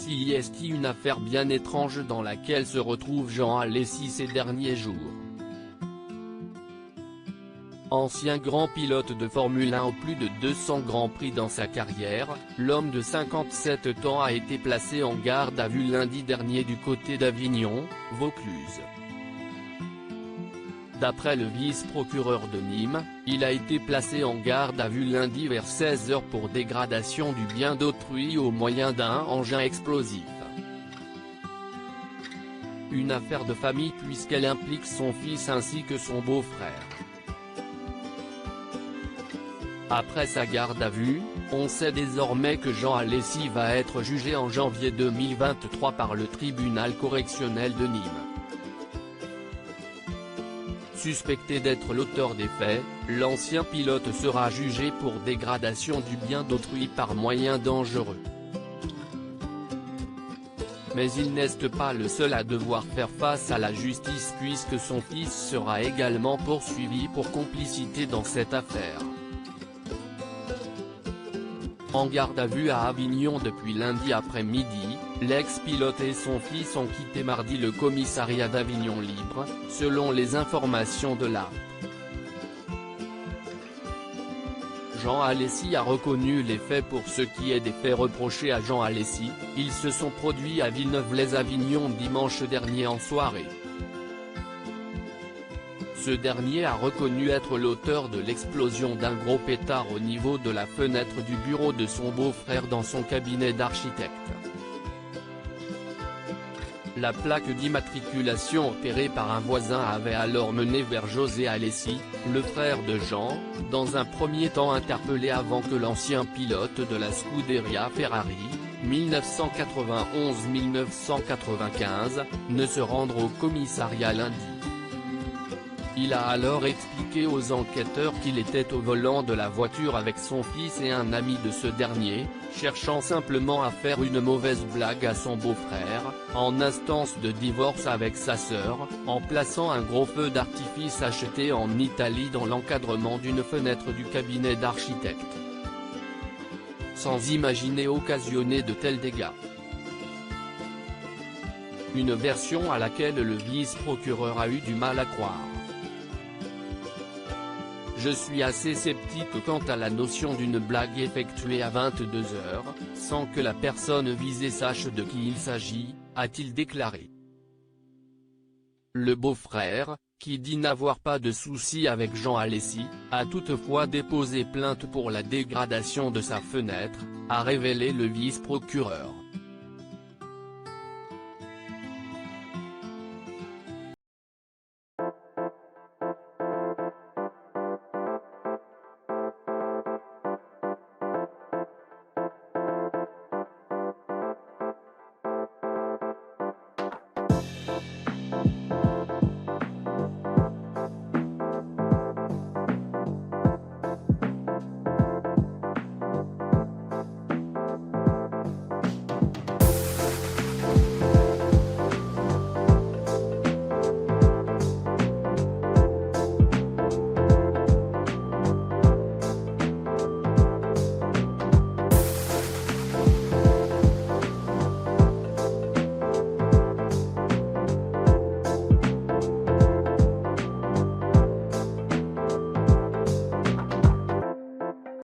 C'est une affaire bien étrange dans laquelle se retrouve Jean Alesi ces derniers jours. Ancien grand pilote de Formule 1 au plus de 200 grands prix dans sa carrière, l'homme de 57 ans a été placé en garde à vue lundi dernier du côté d'Avignon, Vaucluse. D'après le vice-procureur de Nîmes, il a été placé en garde à vue lundi vers 16 h pour dégradation du bien d'autrui au moyen d'un engin explosif. Une affaire de famille puisqu'elle implique son fils ainsi que son beau-frère. Après sa garde à vue, on sait désormais que Jean Alesi va être jugé en janvier 2023 par le tribunal correctionnel de Nîmes. Suspecté d'être l'auteur des faits, l'ancien pilote sera jugé pour dégradation du bien d'autrui par moyen dangereux. Mais il n'est pas le seul à devoir faire face à la justice puisque son fils sera également poursuivi pour complicité dans cette affaire. En garde à vue à Avignon depuis lundi après-midi, l'ex-pilote et son fils ont quitté mardi le commissariat d'Avignon libre, selon les informations de l'ARP. Jean Alesi a reconnu les faits. Pour ce qui est des faits reprochés à Jean Alesi, ils se sont produits à Villeneuve-lès-Avignon dimanche dernier en soirée. Ce dernier a reconnu être l'auteur de l'explosion d'un gros pétard au niveau de la fenêtre du bureau de son beau-frère dans son cabinet d'architecte. La plaque d'immatriculation opérée par un voisin avait alors mené vers José Alesi, le frère de Jean, dans un premier temps interpellé avant que l'ancien pilote de la Scuderia Ferrari, 1991-1995, ne se rende au commissariat lundi. Il a alors expliqué aux enquêteurs qu'il était au volant de la voiture avec son fils et un ami de ce dernier, cherchant simplement à faire une mauvaise blague à son beau-frère, en instance de divorce avec sa sœur, en plaçant un gros feu d'artifice acheté en Italie dans l'encadrement d'une fenêtre du cabinet d'architecte. Sans imaginer occasionner de tels dégâts. Une version à laquelle le vice-procureur a eu du mal à croire. Je suis assez sceptique quant à la notion d'une blague effectuée à 22 h, sans que la personne visée sache de qui il s'agit, a-t-il déclaré. Le beau-frère, qui dit n'avoir pas de soucis avec Jean Alesi, a toutefois déposé plainte pour la dégradation de sa fenêtre, a révélé le vice-procureur.